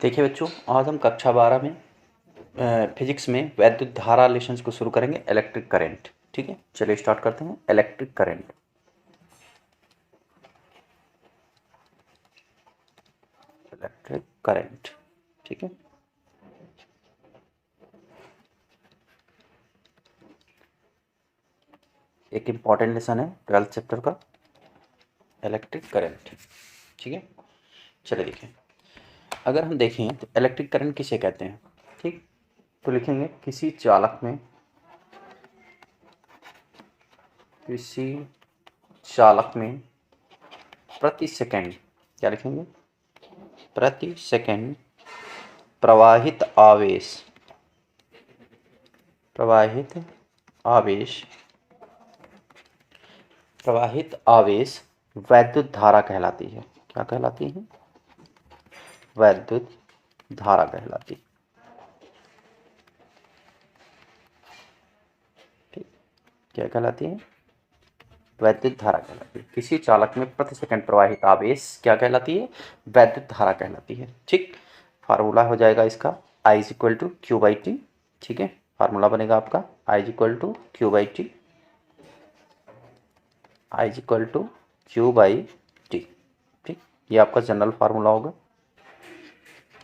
देखिए बच्चों, आज हम कक्षा 12 में फिजिक्स में वैद्युत धारा रिलेशंस को शुरू करेंगे। इलेक्ट्रिक करंट, ठीक है। चलिए स्टार्ट करते हैं। इलेक्ट्रिक करंट, इलेक्ट्रिक करंट, ठीक है। एक इम्पॉर्टेंट लेसन है 12th चैप्टर का, इलेक्ट्रिक करंट, ठीक है। चलिए देखिए, अगर हम देखें तो इलेक्ट्रिक करंट किसे कहते हैं, ठीक। तो लिखेंगे किसी चालक में, किसी चालक में प्रति सेकंड, क्या लिखेंगे, प्रति सेकंड प्रवाहित आवेश, प्रवाहित आवेश, प्रवाहित आवेश वैद्युत धारा कहलाती है। क्या कहलाती है? वैद्युत धारा कहलाती है, ठीक। क्या कहलाती है? वैद्युत धारा कहलाती है। किसी चालक में प्रति सेकंड प्रवाहित आवेश क्या कहलाती है? वैद्युत धारा कहलाती है, ठीक। फार्मूला हो जाएगा इसका I is equal to Q by T, ठीक है। फार्मूला बनेगा आपका I is equal to Q by T, I is equal to Q by T, ठीक। ये आपका जनरल फार्मूला होगा,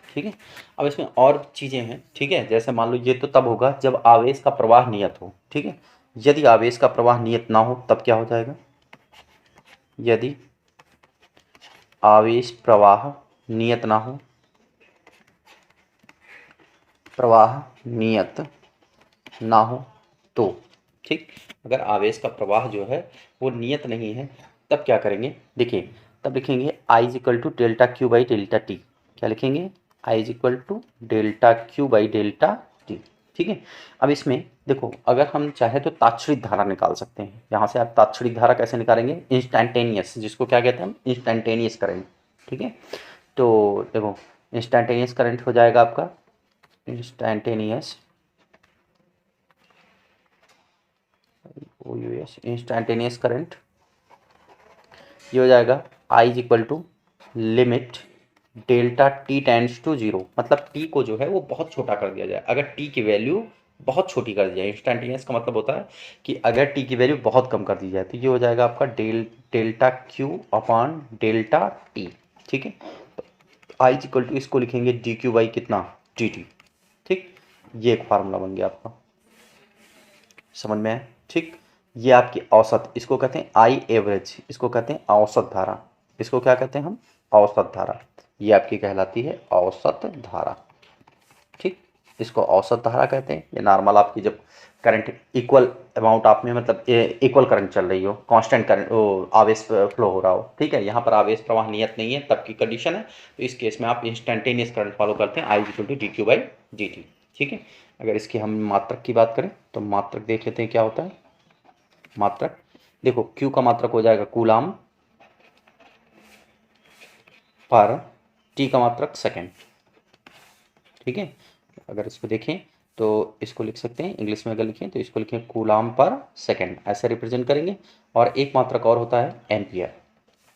ठीक है। अब इसमें और चीज़ें हैं, ठीक है। जैसे मान लो ये तो तब होगा जब आवेश का प्रवाह नियत हो, ठीक है। यदि आवेश का प्रवाह नियत ना हो तब क्या हो जाएगा? यदि आवेश प्रवाह नियत ना हो, प्रवाह नियत ना हो तो, ठीक। अगर आवेश का प्रवाह जो है वो नियत नहीं है तब क्या करेंगे? देखिए, तब लिखेंगे I is equal to delta Q by delta T. क्या लिखेंगे? I is equal to delta Q by delta T, ठीक है। अब इसमें देखो, अगर हम चाहे तो तात्क्षणिक धारा निकाल सकते हैं। यहाँ से आप तात्क्षणिक धारा कैसे निकालेंगे? इंस्टैंटेनियस, जिसको क्या कहते हैं हम? इंस्टैंटेनियस करंट, ठीक है। तो देखो, इंस्टैंटेनियस करंट हो जाएगा आपका इंस्टैंटेनियस, इंस्टैंटेनियस करंट, ये हो जाएगा I is equal to limit delta T tends to zero. मतलब टी को जो है वो बहुत छोटा कर दिया जाए। अगर टी की वैल्यू बहुत छोटी कर दी जाए, इंस्टैंटेनियस का मतलब होता है कि अगर टी की वैल्यू बहुत कम कर दी जाए, तो ये हो जाएगा आपका delta Q upon delta T, ठीक है। तो आई इज इक्वल टू, इसको लिखेंगे डी क्यू बाई कितना? टी टी, ठीक। ये एक फार्मूला बन गया आपका, समझ में आए, ठीक। ये आपकी औसत, इसको कहते हैं आई एवरेज, इसको कहते हैं औसत धारा। इसको क्या कहते हैं हम? औसत धारा। ये आपकी कहलाती है औसत धारा, ठीक। इसको औसत धारा कहते हैं। ये नॉर्मल आपकी जब करंट इक्वल अमाउंट आप में, मतलब इक्वल करंट चल रही हो, कांस्टेंट करंट, आवेश फ्लो हो रहा हो, ठीक है। यहाँ पर आवेश प्रवाह नियत नहीं है तब की कंडीशन है। तो इस केस में आप इंस्टेंटेनियस करंट फॉलो करते हैं, I equal to D Q by D T, ठीक है। अगर इसकी हम मात्रक की बात करें तो मात्रक देख लेते हैं क्या होता है। मात्रक देखो, क्यू का मात्रक हो जाएगा कूलाम पर टी का मात्रक सेकेंड, ठीक है। अगर इसको देखें तो इसको लिख सकते हैं इंग्लिश में, अगर लिखें तो इसको लिखें कूलाम पर सेकेंड, ऐसे रिप्रेजेंट करेंगे। और एक मात्रक और होता है एम्पियर।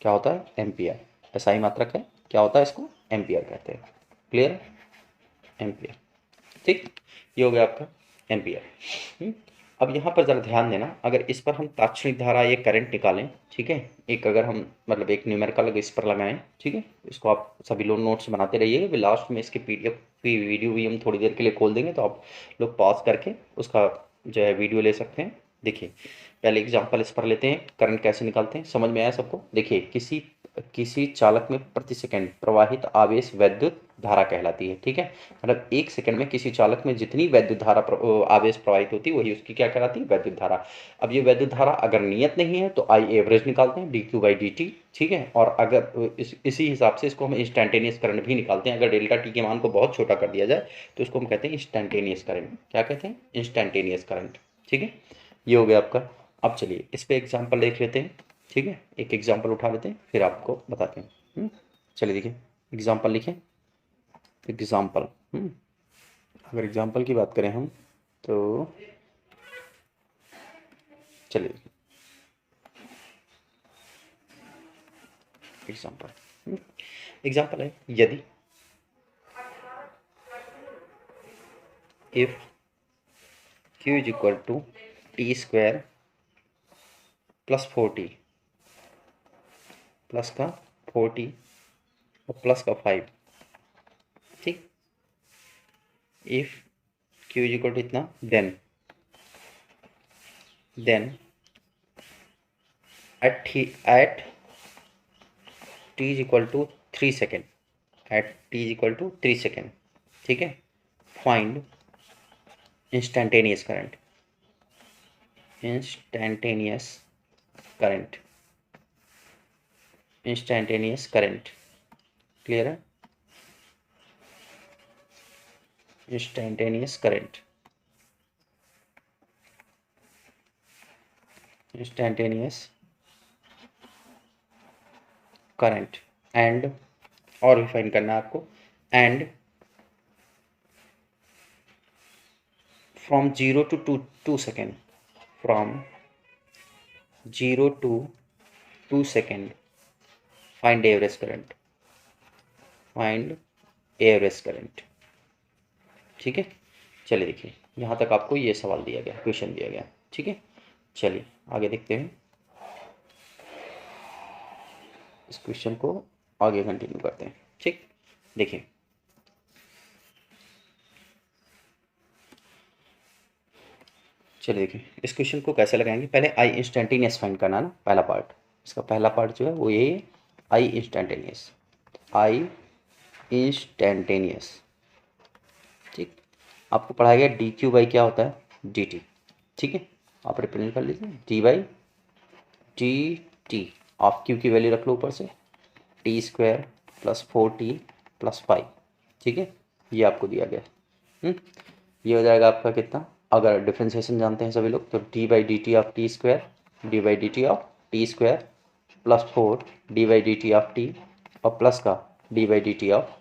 क्या होता है? एम्पियर। ऐसा ही मात्रक है, क्या होता है? इसको एम्पियर कहते हैं। क्लियर? एम्पियर, ठीक। ये हो गया आपका एम्पियर। अब यहाँ पर ज़रा ध्यान देना, अगर इस पर हम तात्क्षणिक धारा ये करंट निकालें, ठीक है। एक अगर हम मतलब एक न्यूमेरिकल इस पर लगाएं, ठीक है। इसको आप सभी लोग नोट्स बनाते रहिएगा। लास्ट में इसकी पीडीएफ की वीडियो भी हम थोड़ी देर के लिए खोल देंगे, तो आप लोग पॉज करके उसका जो है वीडियो ले सकते हैं। देखिए, पहले एग्जांपल इस पर लेते हैं, करंट कैसे निकालते हैं, समझ में आया सबको? देखिए, किसी किसी चालक में प्रति सेकंड प्रवाहित आवेश वैद्युत धारा कहलाती है, ठीक है। मतलब एक सेकंड में किसी चालक में जितनी वैद्युत धारा आवेश प्रवाहित होती है वही उसकी क्या कहलाती है? वैद्युत धारा। अब ये वैद्युत धारा अगर नियत नहीं है तो आई एवरेज निकालते हैं, D Q by D T, ठीक है। और अगर इसी हिसाब से इसको हम इंस्टैंटेनियस करंट भी निकालते हैं। अगर डेल्टा टी के मान को बहुत छोटा कर दिया जाए तो इसको हम कहते हैं इंस्टैंटेनियस करंट। क्या कहते हैं? इंस्टैंटेनियस करंट, ठीक है। ये हो गया आपका। अब चलिए इस पर एग्जाम्पल देख लेते हैं, ठीक है। एक एग्जाम्पल उठा लेते हैं फिर आपको बताते हैं। चलिए देखिए, एग्जाम्पल लिखें। एग्जाम्पल, अगर एग्जाम्पल की बात करें हम तो चलिए एग्जाम्पल, एग्जाम्पल है, यदि if Q is equal to T square plus 4t plus का 4t और प्लस का 5, ठीक। If Q is equal to इतना, then at t is equal to 3 second, at t is equal to 3 second, ठीक है। Find instantaneous current, instantaneous current, clear है। Instantaneous current and, और भी फाइंड करना है आपको, and from 0 to 2 second, from 0 to 2 second find average current, ठीक है। चलिए देखिए, यहाँ तक आपको ये सवाल दिया गया, क्वेश्चन दिया गया, ठीक है। चलिए आगे देखते हैं, इस क्वेश्चन को आगे कंटिन्यू करते हैं, ठीक। देखिए चलिए देखिए इस क्वेश्चन को कैसे लगाएंगे। पहले आई इंस्टेंटेनियस फाइंड करना ना, पहला पार्ट, इसका पहला पार्ट जो है वो ये आई इंस्टेंटेनियस, ठीक। आपको पढ़ाया गया डी क्यू बाई क्या होता है, डी टी, ठीक है। आप रिप्रेजेंट कर लीजिए डी बाई डी टी, आप क्यू की वैल्यू रख लो ऊपर से, T square plus 4t plus 5, ठीक है। ये आपको दिया गया, ये हो जाएगा आपका कितना, अगर डिफ्रेंसिएशन जानते हैं सभी लोग तो D by D T of T square, D by D T of T square plus 4 D by D T of T और प्लस का D by D T of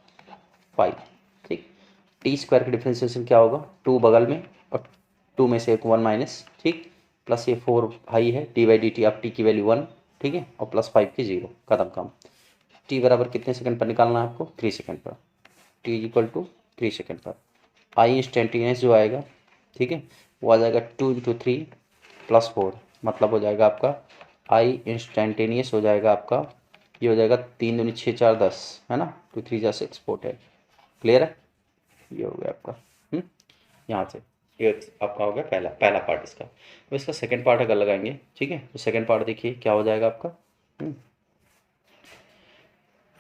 5, ठीक। टी स्क्वायर का डिफ्रेंसिएशन क्या होगा, 2 बगल में और 2 में से एक 1 माइनस, ठीक, प्लस ये 4 हाई है, D by D T of T की वैल्यू 1, ठीक है, और प्लस 5 की 0, खत्म काम। टी बराबर कितने सेकंड पर निकालना है आपको, 3 सेकंड पर, T is equal to 3 second पर। आई इंस्टेंटेनियस जो आएगा, ठीक है, वो आ जाएगा 2 × 3 प्लस 4, मतलब हो जाएगा आपका आई इंस्टेंटेनियस हो जाएगा आपका, ये हो जाएगा 3 दूनी 6 4 10, है ना, 2 3 जा 6 4 10, क्लियर है। ये हो गया आपका, यहाँ से ये आपका हो गया पहला पार्ट इसका। अब इसका सेकंड पार्ट अगर लगाएंगे, ठीक है, तो सेकंड पार्ट देखिए क्या हो जाएगा आपका।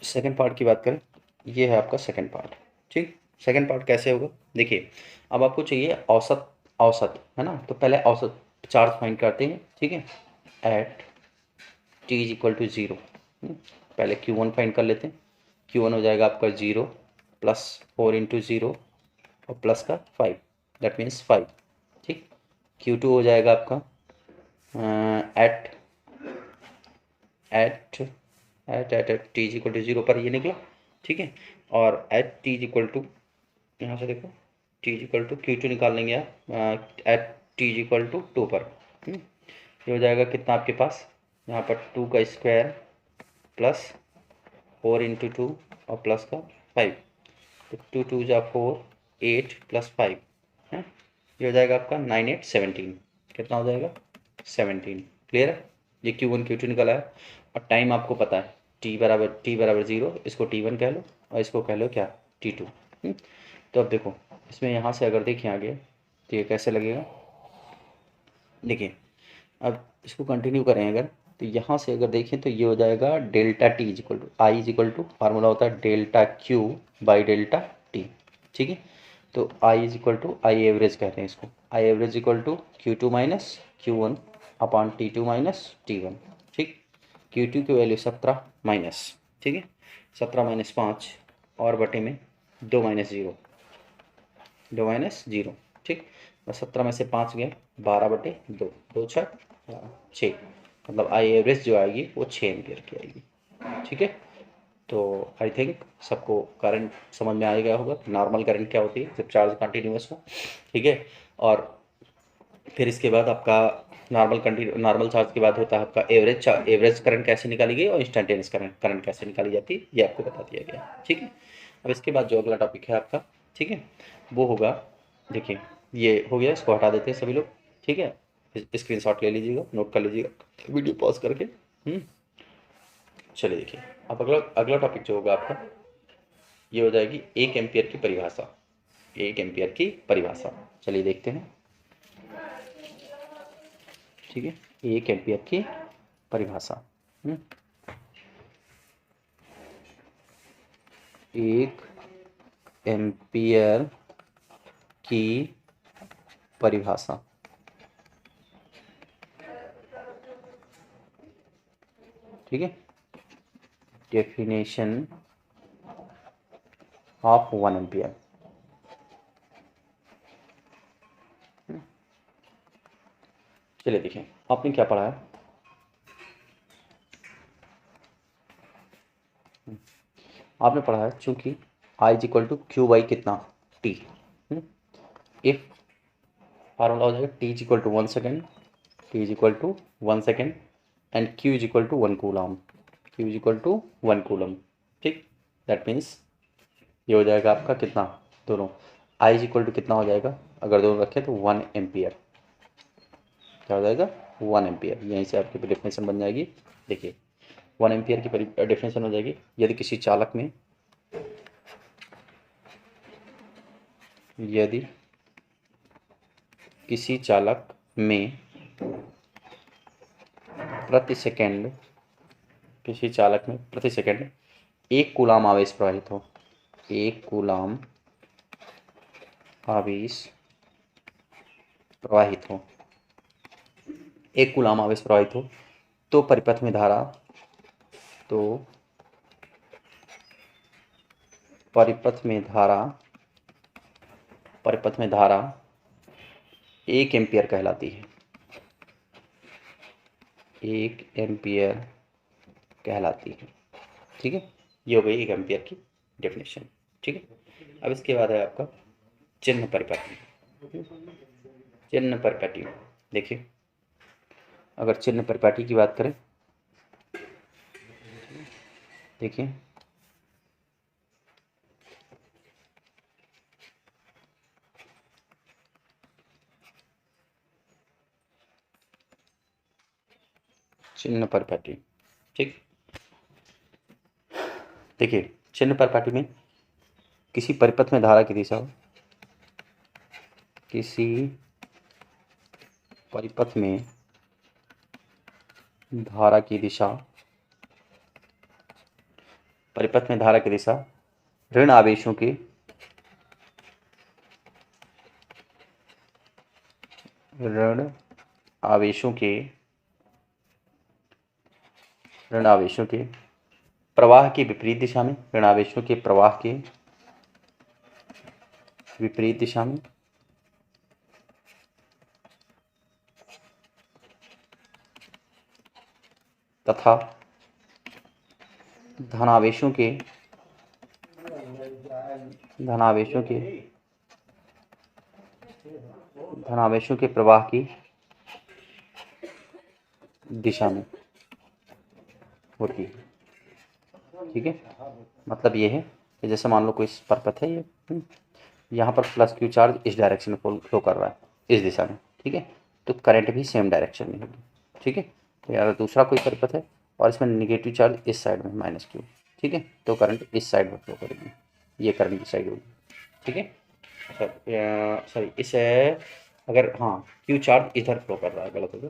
सेकंड पार्ट की बात करें, ये है आपका सेकंड पार्ट, ठीक। सेकंड पार्ट कैसे होगा, देखिए अब आपको चाहिए औसत है ना, तो पहले औसत चार्ज फाइंड करते हैं, ठीक है। At T is equal to 0, पहले Q1 फाइंड कर लेते हैं। Q1 हो जाएगा आपका 0 प्लस 4 × 0 और प्लस का 5, दैट मीन्स 5, ठीक। Q2 हो जाएगा आपका at T is equal to 0 पर ये निकला, ठीक है। और at T is equal to, यहाँ से देखो T is equal to Q2 निकाल लेंगे आप at T is equal to 2 पर, ये हो जाएगा कितना आपके पास, यहाँ पर 2 का स्क्वायर प्लस 4 × 2 और प्लस का 5, तो 2 2 जा 4, 8 प्लस 5 है, ये हो जाएगा आपका 9 8 17, कितना हो जाएगा 17, क्लियर है। ये Q1 Q2 निकला है, और टाइम आपको पता है t बराबर 0, इसको t1 कह लो और इसको कह लो क्या t2, तो अब देखो इसमें यहाँ से अगर देखें आगे तो ये कैसे लगेगा, देखिए अब इसको कंटिन्यू करें अगर, तो यहाँ से अगर देखें तो ये हो जाएगा delta T is equal to I is equal to, formula होता है delta Q by delta T, ठीक है। तो I is equal to I average कहते हैं इसको, I average equal to Q2 minus Q1 upon T2 minus T1, ठीक। Q2 की वैल्यू 17 माइनस, ठीक है, 17 माइनस 5 और बटे में 2 माइनस 0, 2 माइनस 0, ठीक। और 17 में से 5 गए 12 बटे 2, 2 6 6, मतलब आई एवरेज जो आएगी वो 6 एम्पियर की आएगी, ठीक है। तो आई थिंक सबको करंट समझ में आ गया होगा, नॉर्मल करंट क्या होती है जब चार्ज कंटिन्यूस हो, ठीक है। और फिर इसके बाद आपका नॉर्मल चार्ज के बाद होता है आपका एवरेज करंट कैसे निकाली गई और इंस्टेंटेनियस करंट कैसे निकाली जाती है, ये आपको बता दिया गया, ठीक है। अब इसके बाद जो अगला टॉपिक है आपका, ठीक है, वो होगा देखिए ये हो गया, इसको हटा देते हैं सभी लोग, ठीक है। स्क्रीनशॉट ले लीजिएगा, नोट कर लीजिएगा वीडियो पॉज करके। चलिए देखिए, अब अगला अगला टॉपिक जो होगा आपका, ये हो जाएगी 1 एम्पियर की परिभाषा। 1 एम्पियर की परिभाषा, चलिए देखते हैं, ठीक है। 1 एम्पियर की परिभाषा, 1 एम्पियर की परिभाषा, ठीक है। Definition of 1 ampere. चलिए देखिए, आपने क्या पढ़ा है, आपने पढ़ा है चूंकि I is equal to Q by कितना टी, इफ फार्मूला हो जाएगा T is equal to 1 second, T is equal to 1 second and Q is equal to 1 coulomb, Q is equal to 1 coulomb, ठीक। दैट मीन्स ये हो जाएगा आपका कितना, दोनों I इज इक्वल टू कितना हो जाएगा, अगर दोनों रखें तो 1 एम्पियर, क्या हो जाएगा 1 एम्पियर। यहीं से आपकी डेफिनेशन बन जाएगी। देखिए 1 एम्पियर की डेफिनेशन हो जाएगी, यदि किसी चालक में, यदि किसी चालक में प्रति सेकंड, किसी चालक में प्रति सेकंड 1 कूलाम आवेश प्रवाहित हो, 1 कूलाम आवेश प्रवाहित हो, 1 कूलाम आवेश प्रवाहित हो, तो परिपथ में धारा, तो परिपथ में धारा, परिपथ में धारा 1 एम्पियर कहलाती है, 1 एम्पियर कहलाती है, ठीक है। ये हो गई 1 एम्पियर की डेफिनेशन, ठीक है। अब इसके बाद है आपका चिन्ह परिपाटी। चिन्ह परिपाटी, देखिए अगर चिन्ह परिपाटी की बात करें, देखिए चिन्ह परिपाटी, ठीक। देखिए चिन्ह परिपाटी में किसी परिपथ में धारा की दिशा हो, किसी परिपथ में धारा की दिशा, परिपथ में धारा की दिशा ऋण आवेशों के, ऋण आवेशों के, ऋण आवेशों के प्रवाह की विपरीत दिशा में, ऋण आवेशों के प्रवाह के विपरीत दिशा में तथा धनावेशों के, धनावेशों के, धनावेशों के प्रवाह की दिशा में होती है, ठीक है। मतलब ये है कि जैसे मान लो कोई परिपथ है, ये यहाँ पर प्लस क्यू चार्ज इस डायरेक्शन में फ्लो कर रहा है, इस दिशा में, ठीक है। तो करंट भी सेम डायरेक्शन में होगी, ठीक है। तो यार दूसरा कोई परिपथ है और इसमें निगेटिव चार्ज इस साइड में माइनस क्यू, ठीक है, तो करंट इस साइड में फ्लो करेगी, ये करंट की साइड होगी, ठीक है। सॉरी इस अगर हाँ क्यू चार्ज इधर फ्लो कर रहा है, गलत होगा,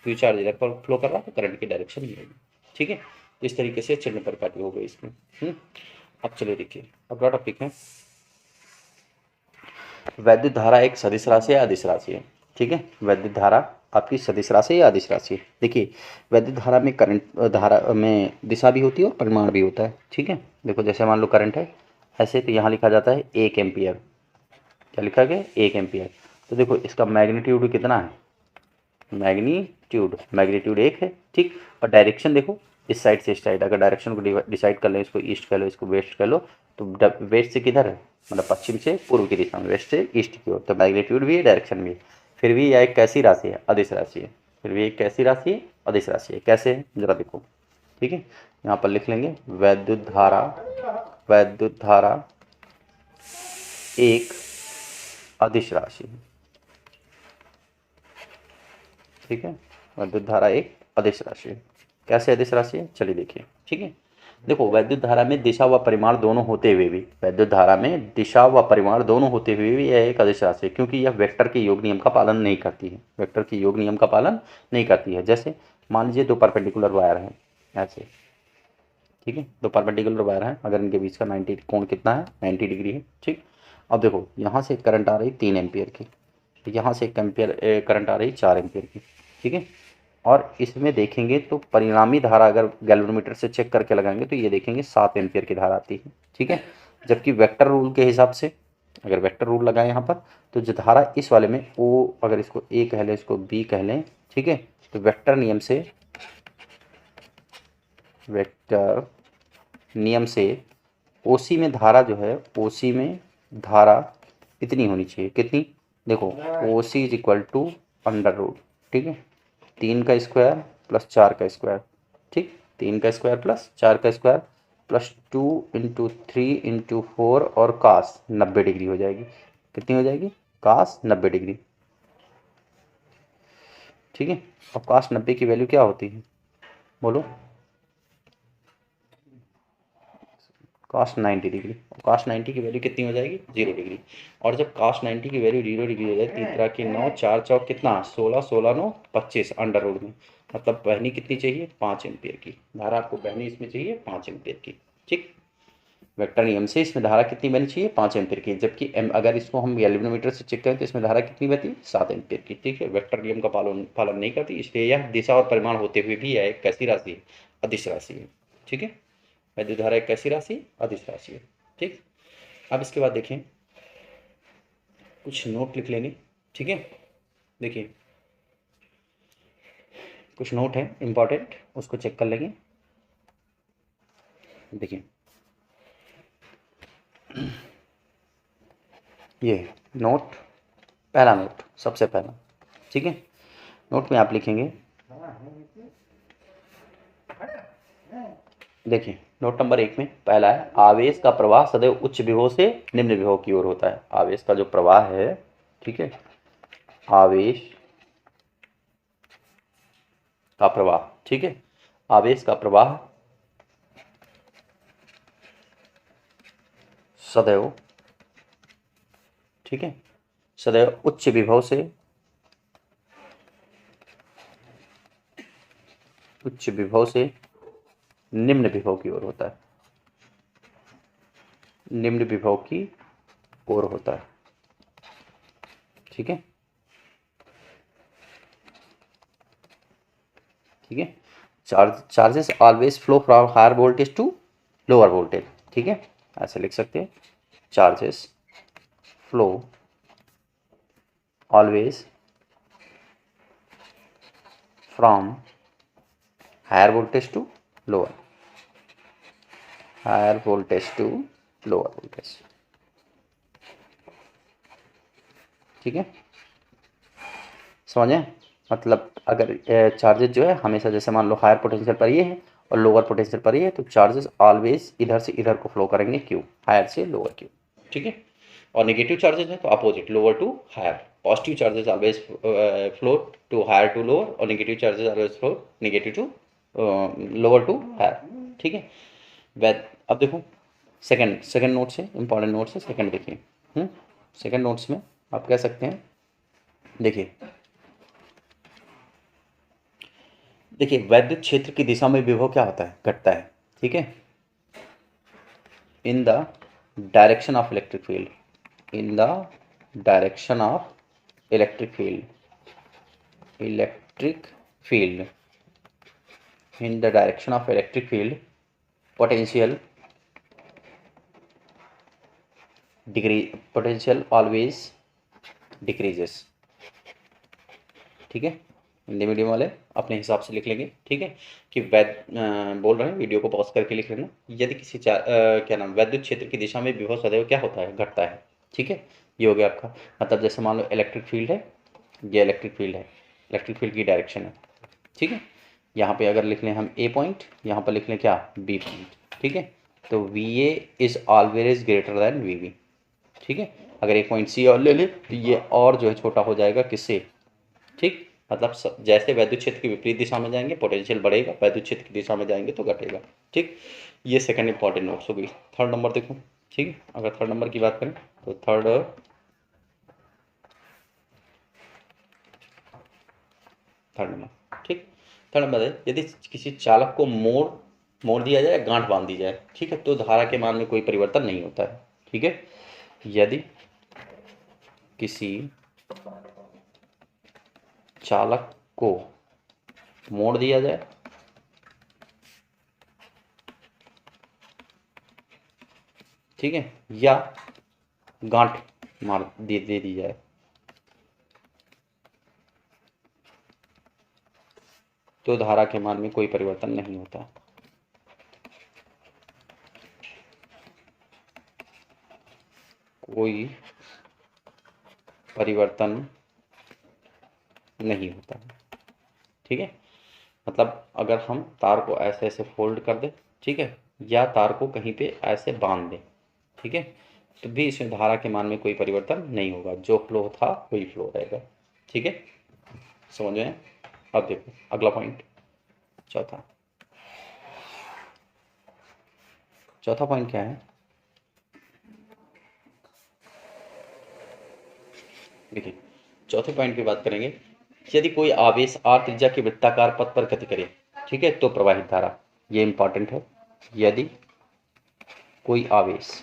क्यू चार्ज इधर पर फ्लो कर रहा है तो करंट की डायरेक्शन ये होगी, ठीक है। इस तरीके से चिन्ह परिपाटी हो गई इसमें। अब चलिए देखिए अगला टॉपिक है, वैद्युत धारा एक सदिश राशि है, अदिश राशि है, ठीक है। वैद्युत धारा आपकी सदिश राशि या अदिश राशि है। देखिए वैद्युत धारा में करंट, धारा में दिशा भी होती है और परिमाण भी होता है, ठीक है। देखो जैसे मान लो करंट है ऐसे, तो यहाँ लिखा जाता है 1 एम्पियर, क्या लिखा गया 1 एम्पियर। तो देखो इसका मैग्नीट्यूड कितना है, मैग्नीट्यूड, मैग्नीट्यूड 1 है, ठीक। और डायरेक्शन देखो इस साइड से इस साइड, अगर डायरेक्शन को डिसाइड कर लें, इसको ईस्ट कर लो, इसको वेस्ट कर लो, तो वेस्ट से किधर है, मतलब पश्चिम से पूर्व की दिशा में, वेस्ट से ईस्ट की ओर, तो मैग्नीट्यूड भी है, डायरेक्शन भी है। फिर भी यह एक कैसी राशि है, अदिश राशि है, फिर भी एक कैसी राशि है, अदिश राशि है। कैसे है जरा देखो, ठीक है। यहाँ पर लिख लेंगे वैद्युत धारा, वैद्युत धारा एक अदिश राशि है। ठीक है, वैद्युत धारा एक अदिश राशि है। कैसे अदिश राशि है, चलिए देखिए। ठीक है, देखो वैद्युत धारा में दिशा व परिमाण दोनों होते हुए भी, वैद्युत धारा में दिशा व परिमाण दोनों होते हुए भी यह एक अदिश राशि है, क्योंकि यह वेक्टर के योग नियम का पालन नहीं करती है, वेक्टर के योग नियम का पालन नहीं करती है। जैसे मान लीजिए दो परपेंडिकुलर वायर हैं ऐसे, ठीक है, दो परपेंडिकुलर वायर हैं, अगर इनके बीच का 90 कोण कितना है, 90 डिग्री है। ठीक, अब देखो यहाँ से करंट आ रही 3 एम्पियर की, यहाँ से एक एम्पियर करंट आ रही 4 एम्पियर की। ठीक है, और इसमें देखेंगे तो परिणामी धारा अगर गैल्वेनोमीटर से चेक करके लगाएंगे तो ये देखेंगे 7 एम्पियर की धारा आती है। ठीक है, जबकि वेक्टर रूल के हिसाब से, अगर वेक्टर रूल लगाएं यहाँ पर, तो जो धारा इस वाले में ओ, अगर इसको ए कह लें, इसको बी कह लें, ठीक है, तो वेक्टर नियम से, वेक्टर नियम से ओसी में धारा जो है, ओसी में धारा कितनी होनी चाहिए, कितनी, देखो O C is equal to under root, ठीक है, 3 का स्क्वायर प्लस 4 का स्क्वायर, ठीक, 3 का स्क्वायर प्लस 4 का स्क्वायर प्लस 2 इंटू 3 इंटू 4 और कास 90 डिग्री हो जाएगी। कितनी हो जाएगी, कास 90 डिग्री। ठीक है, अब कास 90 की वैल्यू क्या होती है, बोलो, कास्ट 90 डिग्री, और कास्ट 90 की वैल्यू कितनी हो जाएगी, 0 डिग्री। और जब कास्ट 90 की वैल्यू 0 डिग्री हो जाए, 3 की 9, 4 चौक कितना, 16, 16 9 25 अंडर रूट में, मतलब बहनी कितनी चाहिए, 5 एम्पियर की धारा आपको बहनी इसमें चाहिए 5 एम्पियर की। ठीक, वेक्टर नियम से इसमें धारा कितनी बहनी चाहिए, 5 एम्पियर की, जबकि अगर इसको हम गैल्वेनोमीटर से चेक करें तो इसमें धारा कितनी बहती, 7 एम्पियर की। ठीक है, वेक्टर नियम का पालन नहीं करती, इसलिए यह दिशा और परिमाण होते हुए भी यह एक कैसी राशि है, अदिश राशि है। ठीक है, वैद्युत धारा एक कैसी राशि, अदिश राशि है। ठीक, अब इसके बाद देखें, कुछ नोट लिख लेंगे। ठीक है, देखिए कुछ नोट है इंपॉर्टेंट, उसको चेक कर लेंगे। देखिए ये नोट, पहला नोट सबसे पहला, ठीक है, नोट में आप लिखेंगे, देखिए नोट नंबर 1 में पहला है, आवेश का प्रवाह सदैव उच्च विभव से निम्न विभव की ओर होता है। आवेश का जो प्रवाह है, ठीक है, आवेश का प्रवाह, ठीक है, आवेश का प्रवाह सदैव, ठीक है, सदैव उच्च विभव से, उच्च विभव से निम्न विभव की ओर होता है, निम्न विभव की ओर होता है। ठीक है, ठीक है, charges always flow from higher voltage to lower voltage. ठीक है, ऐसे लिख सकते हैं, charges flow always from higher voltage to lower, higher voltage to lower voltage. ठीक है, समझे, मतलब अगर चार्जेस जो है हमेशा, जैसे मान लो हायर पोटेंशियल पर ये है और लोअर पोटेंशियल पर ये है, तो चार्जेस ऑलवेज इधर से इधर को फ्लो करेंगे, क्यों, हायर से लोअर क्यों। ठीक है, और नेगेटिव चार्जेस है तो opposite, lower to higher, positive charges always flow to higher to lower, और negative charges always flow negative to lower to higher. ठीक है, वैद अब देखो सेकंड नोट से, इंपॉर्टेंट नोट से सेकंड देखिए। सेकंड नोट्स में आप कह सकते हैं, देखिए देखिए वैद्युत क्षेत्र की दिशा में विभव क्या होता है, घटता है। ठीक है, in the direction of electric field, in the direction of electric field, electric field, in the direction of electric field, potential decrease, potential always decreases। ठीक है, हिंदी मीडियम वाले अपने हिसाब से लिख लेंगे। ठीक है, कि बोल रहे हैं, वीडियो को पॉज करके लिख लेना, यदि किसी क्या नाम, वैद्युत क्षेत्र की दिशा में विभव सदैव क्या होता है, घटता है। ठीक है, ये हो गया आपका, मतलब जैसे मान लो इलेक्ट्रिक फील्ड है, ये इलेक्ट्रिक फील्ड है, इलेक्ट्रिक फील्ड की डायरेक्शन है। ठीक है, यहाँ पे अगर लिख लें हम ए पॉइंट, यहाँ पर लिख लें क्या, बी पॉइंट। ठीक है, तो V A is always greater than V B. ठीक है, अगर एक पॉइंट सी और ले ले तो ये और जो है छोटा हो जाएगा किससे, ठीक, मतलब जैसे वैद्युत क्षेत्र की विपरीत दिशा में जाएंगे पोटेंशियल बढ़ेगा, वैद्युत क्षेत्र की दिशा में जाएंगे तो घटेगा, ठीक। ये सेकंड इंपॉर्टेंट नोट्स हो गई। थर्ड नंबर देखो, ठीक है, अगर थर्ड नंबर की बात करें तो थर्ड नंबर, ठीक। थर्ड नंबर है, यदि किसी चालक को मोड़ दिया जाए, गांठ बांध दी जाए, ठीक है, तो धारा के मान में कोई परिवर्तन नहीं होता है, ठीक है। यदि किसी चालक को मोड़ दिया जाए, ठीक है, या गांठ मार दे दी जाए, तो धारा के मान में कोई परिवर्तन नहीं होता। कोई परिवर्तन नहीं होता, ठीक है। मतलब अगर हम तार को ऐसे ऐसे फोल्ड कर दें, ठीक है, या तार को कहीं पे ऐसे बांध दें, ठीक है, तो भी इसमें धारा के मान में कोई परिवर्तन नहीं होगा, जो फ्लो था वही फ्लो रहेगा, ठीक है, समझ में। अब देखो अगला पॉइंट, चौथा पॉइंट क्या है, देखिए चौथे पॉइंट की बात करेंगे। यदि कोई आवेश r त्रिज्या के वृत्ताकार पथ पर गति करे, ठीक है, तो प्रवाहित धारा, ये इंपॉर्टेंट है। यदि कोई आवेश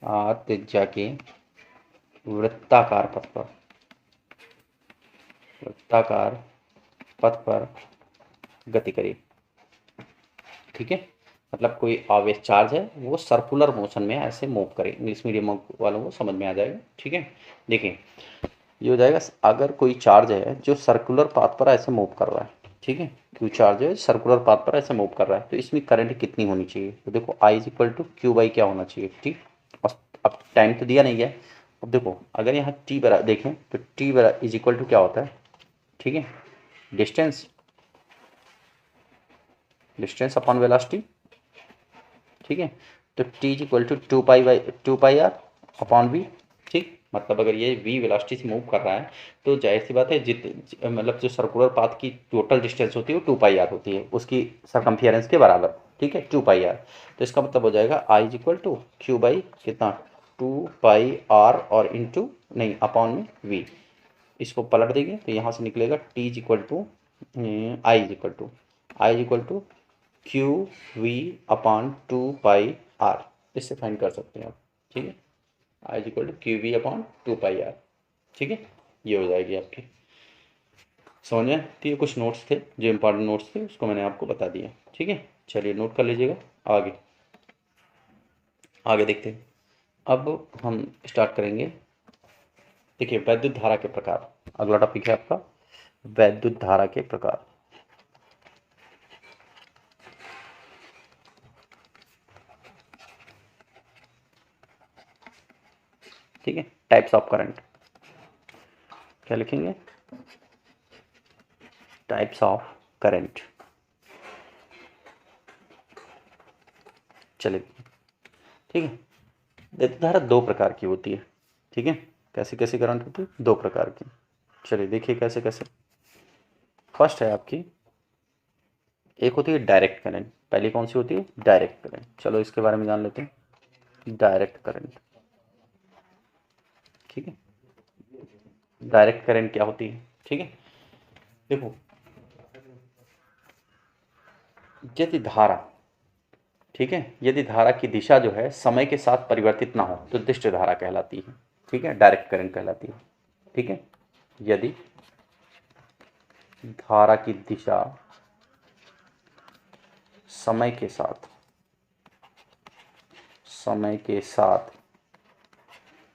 r त्रिज्या के वृत्ताकार पथ पर गति करे, ठीक है, मतलब कोई आवेश चार्ज है वो सर्कुलर मोशन में ऐसे मूव करे, इंग्लिश मीडियम वालों को समझ में आ जाएगा, ठीक है। देखिए ये हो जाएगा, अगर कोई चार्ज है जो सर्कुलर पाथ पर ऐसे मूव कर रहा है, ठीक है, क्यू चार्ज है सर्कुलर पाथ पर ऐसे मूव कर रहा है, तो इसमें करंट कितनी होनी चाहिए, तो देखो I is equal to Q by क्या होना चाहिए, ठीक। अब टाइम तो दिया नहीं है, अब देखो अगर यहाँ टी बरा देखें तो टी बरा इज इक्वल टू क्या होता है, ठीक है, डिस्टेंस अपॉन वेलोसिटी, ठीक है, तो T is equal to 2 pi upon V, ठीक। मतलब अगर ये v वेलोसिटी से मूव कर रहा है तो जाहिर सी बात है मतलब जो सर्कुलर पाथ की टोटल डिस्टेंस होती है वो 2 पाई होती है, उसकी सरकमफेरेंस के बराबर, ठीक है, 2 पाई, तो इसका मतलब हो जाएगा I is equal to Q by कितना 2 पाई और इंटू नहीं अपॉन में v, इसको पलट देंगे तो यहाँ से निकलेगा T is equal to I is equal to Q V upon 2 pi r, इससे फाइंड कर सकते हैं आप, ठीक है, I is equal to Q V upon 2 pi r, ठीक है, ये हो जाएगी आपकी, समझ में। तो ये कुछ नोट्स थे जो इम्पोर्टेंट नोट्स थे उसको मैंने आपको बता दिया, ठीक है, चलिए नोट कर लीजिएगा। आगे देखते हैं, अब हम स्टार्ट करेंगे। देखिए वैद्युत धारा के प्रकार, अगला टॉपिक है आपका वैद्युत धारा के प्रकार, ठीक है, टाइप्स ऑफ करंट, क्या लिखेंगे, टाइप्स ऑफ करंट, चलिए, ठीक है। वैद्युत धारा दो प्रकार की होती है, ठीक है, कैसे कैसे करंट होती है, दो प्रकार की, चलिए देखिए कैसे कैसे। फर्स्ट है आपकी, एक होती है डायरेक्ट करंट, पहली कौन सी होती है, डायरेक्ट करंट, चलो इसके बारे में जान लेते हैं। डायरेक्ट करंट, ठीक है, डायरेक्ट करंट क्या होती है, ठीक है, देखो यदि धारा, ठीक है, यदि धारा की दिशा जो है समय के साथ परिवर्तित ना हो तो दिष्ट धारा कहलाती है, ठीक है, डायरेक्ट करंट कहलाती है, ठीक है। यदि धारा की दिशा समय के साथ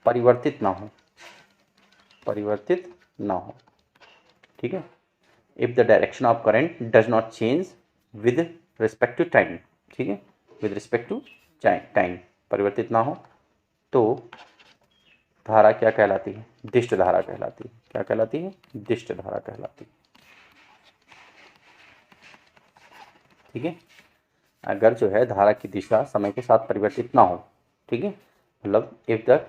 परिवर्तित ना हो, ठीक है, if the direction of current does not change with respect to time, ठीक है, विद रिस्पेक्ट टू टाइम परिवर्तित ना हो तो धारा क्या कहलाती है, दिष्ट धारा कहलाती है, क्या कहलाती है, दिष्ट धारा कहलाती है, ठीक है। अगर जो है धारा की दिशा समय के साथ परिवर्तित ना हो, ठीक है, मतलब if the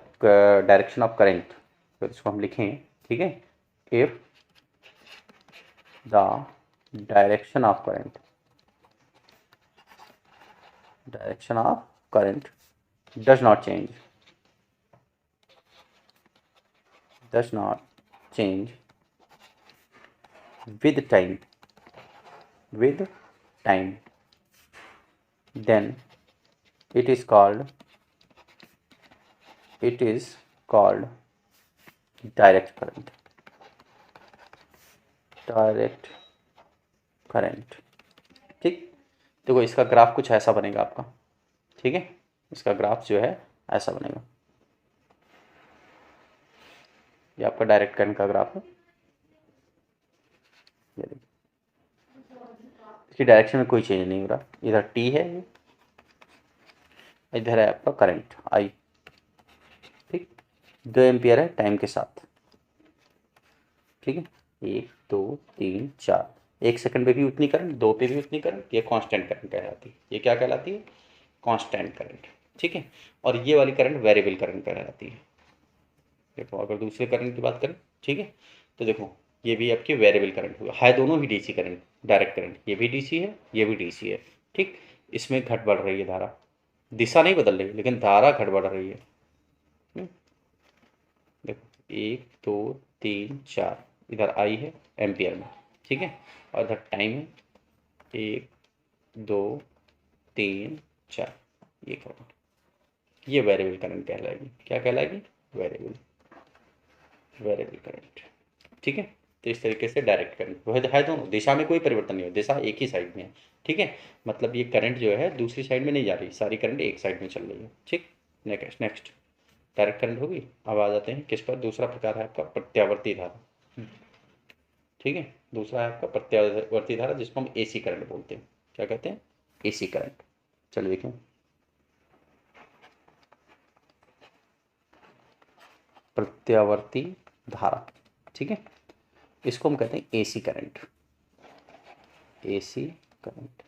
direction of current, तो इसको हम लिखें, ठीक है, if the direction of current, direction of current does not change, does not change with time, with time, then it is called, it is called direct current, direct current. ठीक, देखो इसका graph कुछ ऐसा बनेगा आपका, ठीक है, इसका ग्राफ जो है ऐसा बनेगा, ये आपका डायरेक्ट करंट का ग्राफ है। ये देखिए, इसकी डायरेक्शन में कोई चेंज नहीं हो रहा, इधर टी है, इधर है आपका करंट आई, ठीक, 2 एम्पियर है टाइम के साथ, ठीक है, 1 2 3 4, 1 सेकंड पे भी उतनी करंट, 2 पे भी उतनी करंट, ये कांस्टेंट करंट कहलाती है। ये क्या कहलाती है? कांस्टेंट करंट, ठीक है। और ये वाली करंट वेरिएबल करंट कहलाती है। देखो अगर दूसरे करंट की बात करें, ठीक है, तो देखो ये भी आपकी वेरिएबल करंट हुआ है, दोनों ही डीसी करंट, डायरेक्ट करंट, ये भी डीसी है, ये भी डीसी है, ठीक। इसमें घट बढ़ रही है धारा, दिशा नहीं बदल रही लेकिन धारा घट बढ़ रही है। देखो 1 2 3 4, इधर आई है एम्पियर में, ठीक है, और इधर टाइम है 1 2 3 4, ये करंट, ये वेरिएबल करंट कहलाएगी। क्या कहलाएगी? वेरिएबल, वेरिएबल करंट, ठीक है। तो इस तरीके से डायरेक्ट करंट वह है, दोनों दिशा में कोई परिवर्तन नहीं हो, दिशा एक ही साइड में है, ठीक है, मतलब ये करंट जो है दूसरी साइड में नहीं जा रही, सारी करंट एक साइड में चल रही है, ठीक। नेक्स्ट नेक्स्ट डायरेक्ट करंट होगी। अब आ जाते हैं किस पर, दूसरा प्रकार है आपका प्रत्यावर्ती धारा, ठीक है। दूसरा है आपका प्रत्यावर्ती धारा, जिसको हम एसी करंट बोलते हैं। क्या कहते हैं? AC current. चलिए देखें, प्रत्यावर्ती धारा, ठीक है, इसको हम कहते हैं एसी करंट, एसी करंट,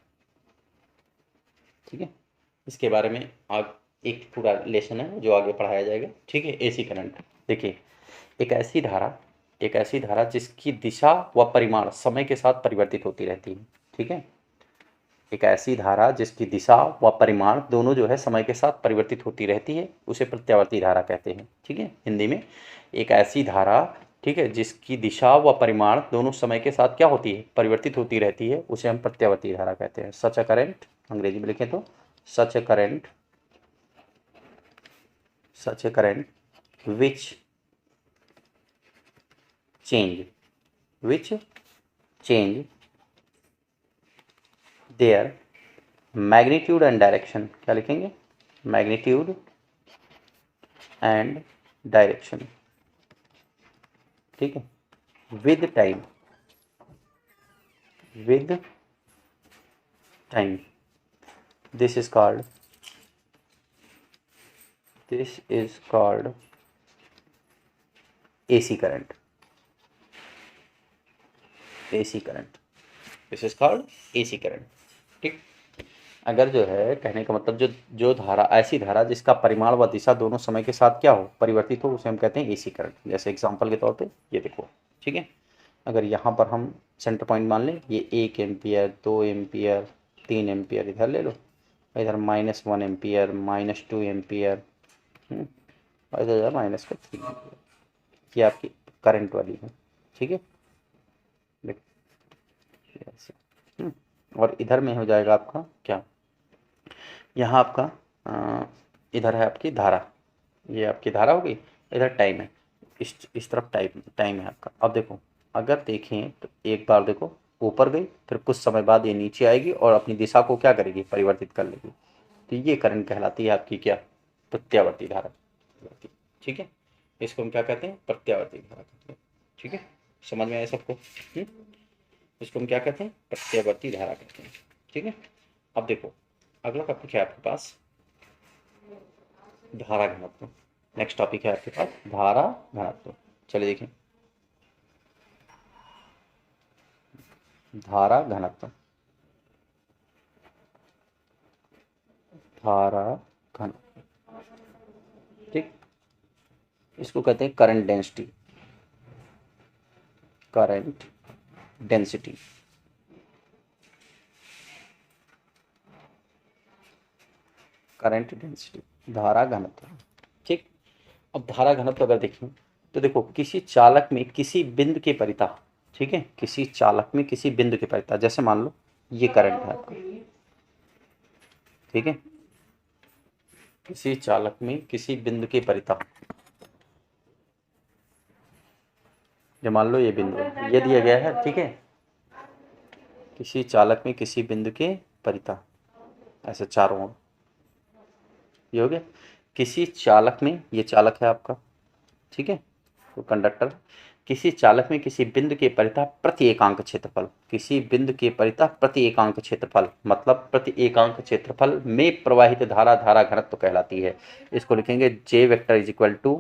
ठीक है। इसके बारे में आग एक पूरा लेसन है जो आगे पढ़ाया जाएगा, ठीक है। एसी करंट, देखिए एक ऐसी धारा, एक ऐसी धारा जिसकी दिशा व परिमाण समय के साथ परिवर्तित होती रहती है, ठीक है। एक ऐसी धारा जिसकी दिशा व परिमाण दोनों जो है समय के साथ परिवर्तित होती रहती है, उसे प्रत्यावर्ती धारा कहते हैं, ठीक है। हिंदी में एक ऐसी धारा, ठीक है, जिसकी दिशा व परिमाण दोनों समय के साथ क्या होती है? परिवर्तित होती रहती है, उसे हम प्रत्यावर्ती धारा कहते हैं। सच अ करंट, अंग्रेजी में लिखें तो such a current, such a current which change, which change their magnitude and direction। क्या लिखेंगे? magnitude and direction, ठीक है, with time, with time, this is called, this is called AC current, AC current, this is called AC current, ठीक। अगर जो है कहने का मतलब जो धारा, ऐसी धारा जिसका परिमाण व दिशा दोनों समय के साथ क्या हो? परिवर्तित हो, उसे हम कहते हैं एसी करंट। जैसे एग्जांपल के तौर पे ये देखो, ठीक है, अगर यहाँ पर हम सेंटर पॉइंट मान लें, ये 1 एम्पियर, 2 एम्पियर, 3 एम्पियर इधर ले लो, इधर -1 एम्पियर, -2 एम्पियर, और इधर -3 एम्पियर, ये आपकी करंट वाली है, ठीक है। देखो ऐसे, और इधर में हो जाएगा आपका क्या, यहाँ आपका इधर है आपकी धारा, ये आपकी धारा होगी, इधर टाइम है, इस तरफ टाइम है आपका। अब देखो, अगर देखें तो एक बार देखो ऊपर गई, फिर कुछ समय बाद ये नीचे आएगी और अपनी दिशा को क्या करेगी? परिवर्तित कर लेगी। तो ये करंट कहलाती है आपकी क्या? प्रत्यावर्ती धारा, ठीक है। इसको हम क्या कहते हैं? प्रत्यावर्ती धारा कहते हैं, ठीक है। समझ में आया सबको? इसको हम क्या कहते हैं? प्रत्यावर्ती धारा कहते हैं, ठीक है। अब देखो अगला टॉपिक है आपके पास धारा घनत्व। नेक्स्ट टॉपिक है आपके पास धारा घनत्व। चलिए देखें, धारा घनत्व, धारा घन, ठीक। इसको कहते हैं current density, current density. Current density, धारा घनत्व, ठीक। अब धारा घनत्व अगर देखें तो देखो किसी चालक में किसी बिंदु के परितः, ठीक है, किसी चालक में किसी बिंदु के परितः, जैसे मान लो ये करंट है आपका, ठीक है, किसी चालक में किसी बिंदु के परितः, जो मान लो ये बिंदु है, ये दिया गया है, ठीक है, किसी चालक में किसी बिंदु के परितः, ऐसे चारों ओर, ये हो गया। किसी चालक में, ये चालक है आपका, ठीक है, तो कंडक्टर, किसी चालक में किसी बिंदु के परितः प्रति एकांक क्षेत्रफल, किसी बिंदु के परितः प्रति एकांक क्षेत्रफल, मतलब प्रति एकांक क्षेत्रफल में प्रवाहित धारा धारा घनत्व कहलाती है। इसको लिखेंगे जे वेक्टर इज इक्वल टू,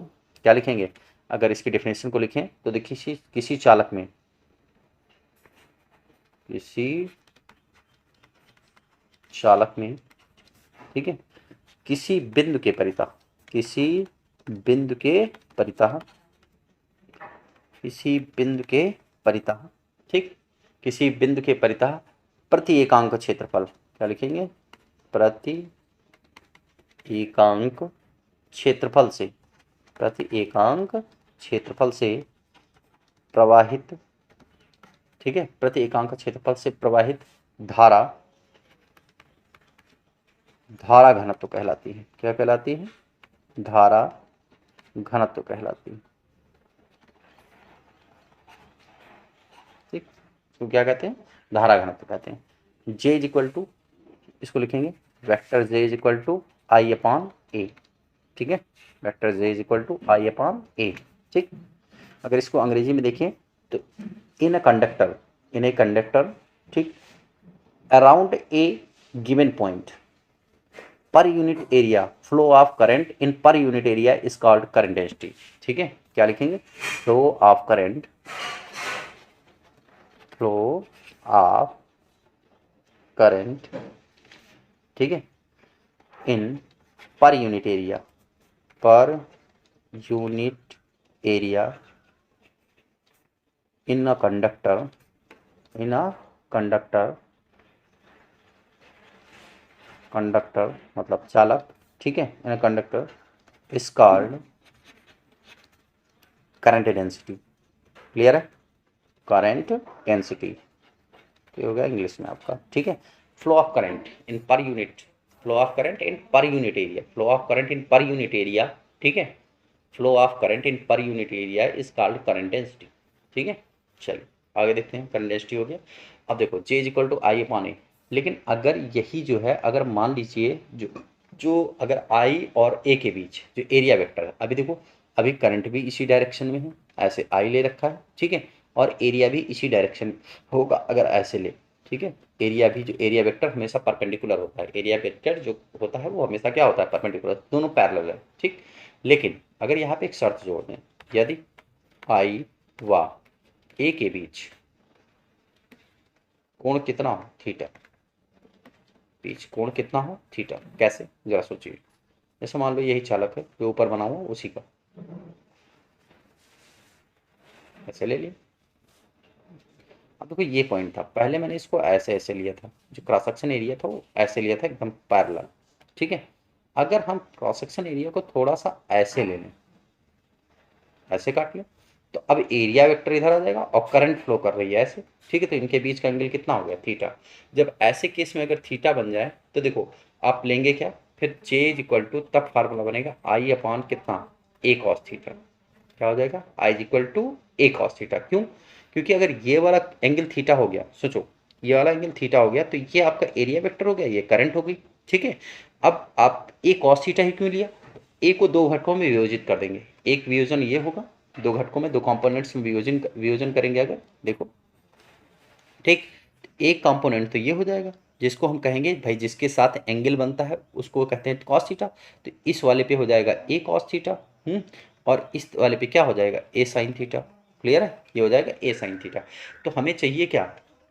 क्या लिखेंगे, अगर इसकी डेफिनेशन को लिखें तो देखिए किसी चालक में, किसी चालक में, ठीक है, किसी बिंदु के परितः, किसी बिंदु के परितः, किसी बिंदु के परितः, ठीक, किसी बिंदु के परितः प्रति एकांक क्षेत्रफल, क्या लिखेंगे, प्रति एकांक क्षेत्रफल से, प्रति एकांक क्षेत्रफल से प्रवाहित, ठीक है, प्रति एकांक क्षेत्रफल से प्रवाहित धारा धारा घनत्व कहलाती है। क्या कहलाती है, धारा घनत्व कहलाती है, ठीक। तो क्या कहते हैं, धारा घनत्व कहते हैं। जे इज इक्वल टू, इसको लिखेंगे vector J is equal to I upon A, ठीक है, vector J is equal to I upon A, ठीक। अगर इसको अंग्रेजी में देखें तो in a conductor, in a conductor, ठीक, around a given point per unit area flow of current in per unit area is called current density, ठीक है। क्या लिखेंगे, flow of current, flow of current, ठीक है, इन पर यूनिट एरिया, पर unit area in a conductor, in a conductor, conductor मतलब चालक, ठीक है, in a conductor is called current density. Clear है, करंट डेंसिटी, तो हो गया इंग्लिश में आपका, ठीक है। Flow of current in per unit, flow of current in per unit area, flow of current in per unit area, ठीक है, flow of current in per unit area is called current density, ठीक है। चलिए आगे देखते हैं, current density हो गया। अब देखो J is equal to I upon A, लेकिन अगर यही जो है, अगर मान लीजिए जो जो अगर आई और ए के बीच जो एरिया वेक्टर है, अभी देखो अभी करंट भी इसी डायरेक्शन में है, ऐसे आई ले रखा है, ठीक है, और एरिया भी इसी डायरेक्शन होगा अगर ऐसे ले, ठीक है। एरिया भी, जो एरिया वेक्टर हमेशा परपेंडिकुलर होता है, एरिया वेक्टर जो होता है वो हमेशा क्या होता है, परपेंडिकुलर, दोनों पैरेलल है, ठीक। लेकिन अगर यहाँ पे एक शर्त जोड़ दें, यदि आई व ए के बीच कोण कितना हो, थीटा, बीच कोण कितना हो, थीटा, कैसे जरा सोचिए। जैसे मान लो यही चालक है जो ऊपर बना हुआ उसी का, ऐसे ले लिया। अब देखो ये पॉइंट था, पहले मैंने इसको ऐसे ऐसे लिया था, जो क्रॉस सेक्शन एरिया था वो ऐसे लिया था एकदम पैरेलल, ठीक है। अगर हम क्रॉस सेक्शन एरिया को थोड़ा सा ऐसे ले लें, ऐसे काट लें, तो अब एरिया वेक्टर इधर आ जाएगा और करंट फ्लो कर रही है ऐसे, ठीक है, तो इनके बीच का एंगल कितना हो गया, थीटा। जब ऐसे केस में अगर थीटा बन जाए तो देखो आप लेंगे क्या, फिर जे इज इक्वल टू, तब फार्मूला बनेगा आई अपॉन कितना, ए कॉस थीटा। क्या हो जाएगा, I is equal to A cos theta. क्यों, क्योंकि अगर ये वाला एंगल थीटा हो गया, सोचो ये वाला एंगल थीटा हो गया तो ये आपका एरिया वेक्टर हो गया, ये करंट हो गई, ठीक है। अब आप ए कॉस थीटा ही क्यों लिया, ए को दो घटकों में विभाजित कर देंगे, एक वियोजन ये होगा, दो घटकों में, दो कंपोनेंट्स में वियोजन वियोजन करेंगे अगर, देखो, ठीक, एक कंपोनेंट तो ये हो जाएगा जिसको हम कहेंगे भाई जिसके साथ एंगल बनता है उसको कहते हैं कॉस थीटा, तो इस वाले पे हो जाएगा ए कॉस थीटा, और इस वाले पे क्या हो जाएगा, ए साइन थीटा। क्लियर है, ये हो जाएगा ए साइन थीटा। तो हमें चाहिए क्या,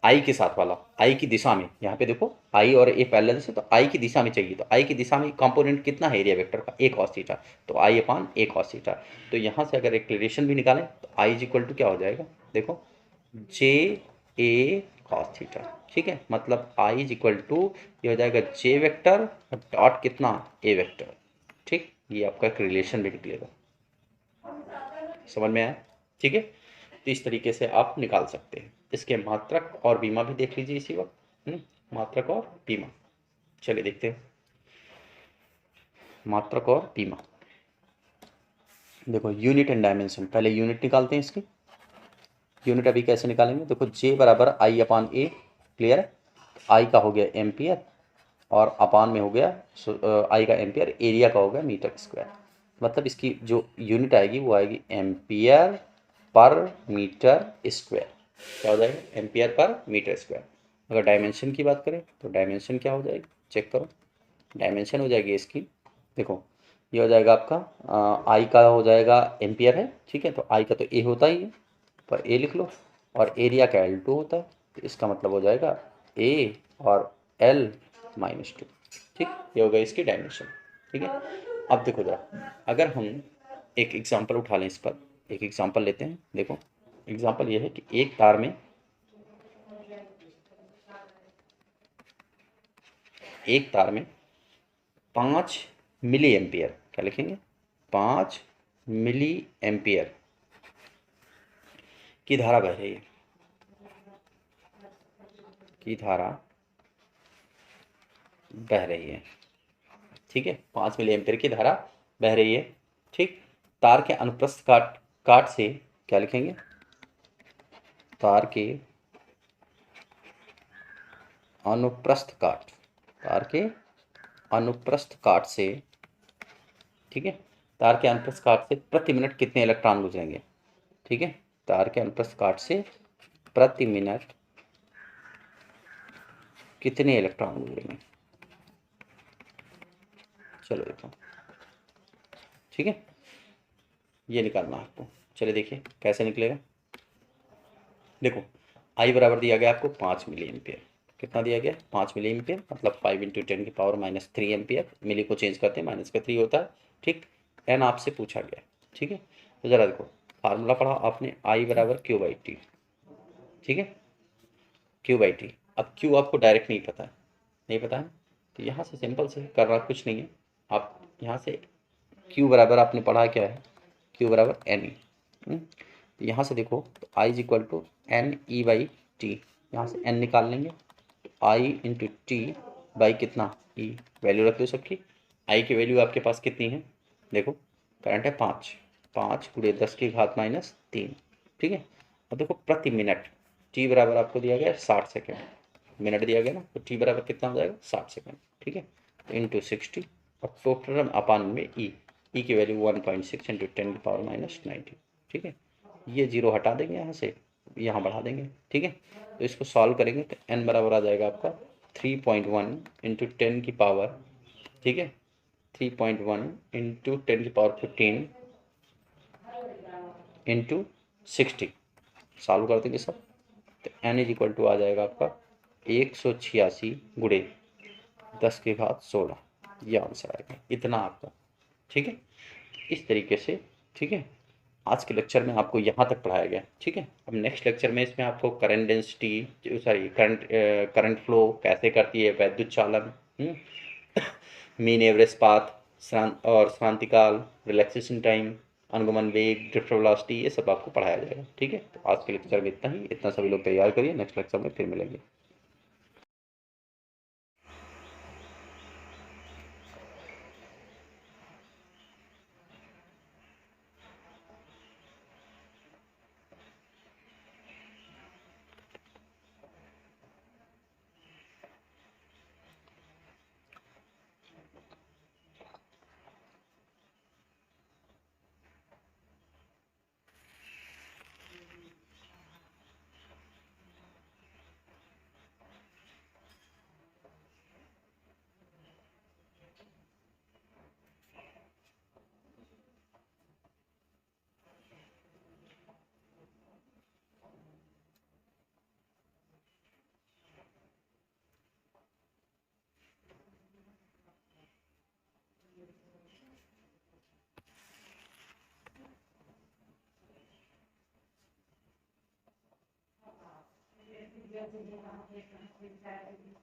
आई के साथ वाला, आई की दिशा में, यहाँ पे देखो आई और ए पैरेलल से, तो आई की दिशा में चाहिए, तो आई की दिशा में कंपोनेंट कितना है एरिया वेक्टर का, ए कॉस थीटा, तो आई अपान ए कॉस थीटा। तो यहाँ से अगर एक रिलेशन भी निकालें तो आई इज इक्वल टू क्या हो जाएगा, देखो जे ए कॉस थीटा, ठीक है, मतलब आई इज इक्वल टू ये हो जाएगा जे वेक्टर और डॉट कितना ए वेक्टर, ठीक, ये आपका एक रिलेशन भी निकलेगा, समझ में आया, ठीक है। तो इस तरीके से आप निकाल सकते हैं। इसके मात्रक और बीमा भी देख लीजिए इसी वक्त, मात्रक और बीमा, चलिए देखते हैं मात्रक और बीमा। देखो यूनिट एंड डायमेंशन, पहले यूनिट निकालते हैं इसकी। यूनिट अभी कैसे निकालेंगे, देखो जे बराबर आई अपान ए, क्लियर है, आई का हो गया एम्पियर और अपान में हो गया आई का एम्पियर, एरिया का हो गया मीटर स्क्वायर, मतलब इसकी जो यूनिट आएगी वो आएगी एम्पियर पर मीटर स्क्वायर, क्या हो जाएगा एम्पियर पर मीटर स्क्वायर। अगर डायमेंशन की बात करें तो डायमेंशन क्या हो जाएगी, चेक करो, डायमेंशन हो जाएगी इसकी, देखो ये हो जाएगा आपका आई का हो जाएगा एम्पियर है, ठीक है, तो आई का तो ए होता ही है, पर ए लिख लो, और एरिया का L2 होता है, तो इसका मतलब हो जाएगा ए और L माइनस 2, ठीक, ये हो गई इसकी डायमेंशन, ठीक है। अब देखो जरा, अगर हम एक एग्जांपल उठा लें इस पर, एक एग्जांपल लेते हैं, देखो एग्जांपल ये है कि एक तार में 5 मिली एम्पियर, क्या लिखेंगे 5 मिली एम्पियर की धारा बह रही है, की धारा बह रही है, ठीक है, 5 मिली एम्पियर की धारा बह रही है, ठीक। तार के अनुप्रस्थ काट काट से क्या लिखेंगे, तार के अनुप्रस्थ काट, तार के अनुप्रस्थ काट से, ठीक है, तार के अनुप्रस्थ काट से प्रति मिनट कितने इलेक्ट्रॉन गुजरेंगे, ठीक है, तार के अनुप्रस्थ काट से प्रति मिनट कितने इलेक्ट्रॉन गुजरेंगे, चलो देखो, ठीक है, ये निकालना है आपको, चलिए देखिए कैसे निकलेगा। देखो आई बराबर दिया गया आपको 5 मिली एम्पियर, कितना दिया गया 5 मिली एम्पियर, मतलब 5 इंटू 10 की पावर -3 एम्पियर, मिली को चेंज करते हैं माइनस का 3 होता है, ठीक, एन आपसे पूछा गया, ठीक है। तो जरा देखो फार्मूला पढ़ा आपने, आई बराबर क्यू बाई टी, ठीक है, क्यू बाई टी। अब क्यू आपको डायरेक्ट नहीं पता है, नहीं पता है, तो यहाँ से सिंपल से करना कुछ नहीं है, आप यहाँ से क्यू बराबर आपने पढ़ा क्या है, क्यू बराबर एन ई, तो यहाँ से देखो तो I is equal to N E by T, यहाँ से एन निकाल लेंगे, तो आई इंटू टी बाई कितना ई, वैल्यू रख दो सबकी, आई की वैल्यू आपके पास कितनी है, देखो करंट है 5, 5 गुणे 10 की घात -3, ठीक है। अब देखो प्रति मिनट, टी बराबर आपको दिया गया 60 सेकेंड, मिनट दिया गया ना, तो टी बराबर कितना हो जाएगा 60 सेकेंड, ठीक है, तो इंटू 60 और टोटल अपान में ई की वैल्यू 1.6 इंटू 10 की पावर -90, ठीक है, ये जीरो हटा देंगे यहाँ से, यहाँ बढ़ा देंगे, ठीक है, तो इसको सॉल्व करेंगे तो n बराबर आ जाएगा आपका 3.1 इंटू 10 की पावर, ठीक है, 3.1 इंटू 10 की पावर 15 इंटू 60, सॉल्व कर देंगे सब, तो n इज इक्वल टू आ जाएगा आपका 186 गुणे 10 की घात 16, ये आंसर आएगा इतना आपका, ठीक है, इस तरीके से, ठीक है। आज के लेक्चर में आपको यहाँ तक पढ़ाया गया, ठीक है। अब नेक्स्ट लेक्चर में इसमें आपको current density, sorry current flow कैसे करती है, वैद्युत चालन, मीन एवरेज पाथ, और श्रांतिकाल, रिलैक्सेशन टाइम, अनुगमन वेग, ड्रिफ्ट वेलोसिटी, ये सब आपको पढ़ाया जाएगा, ठीक है। तो आज के लेक्चर में इतना ही, इतना सभी लोग तैयार करिए, नेक्स्ट लेक्चर में फिर मिलेंगे।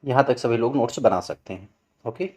यहाँ तक सभी लोग नोट्स बना सकते हैं। ओके।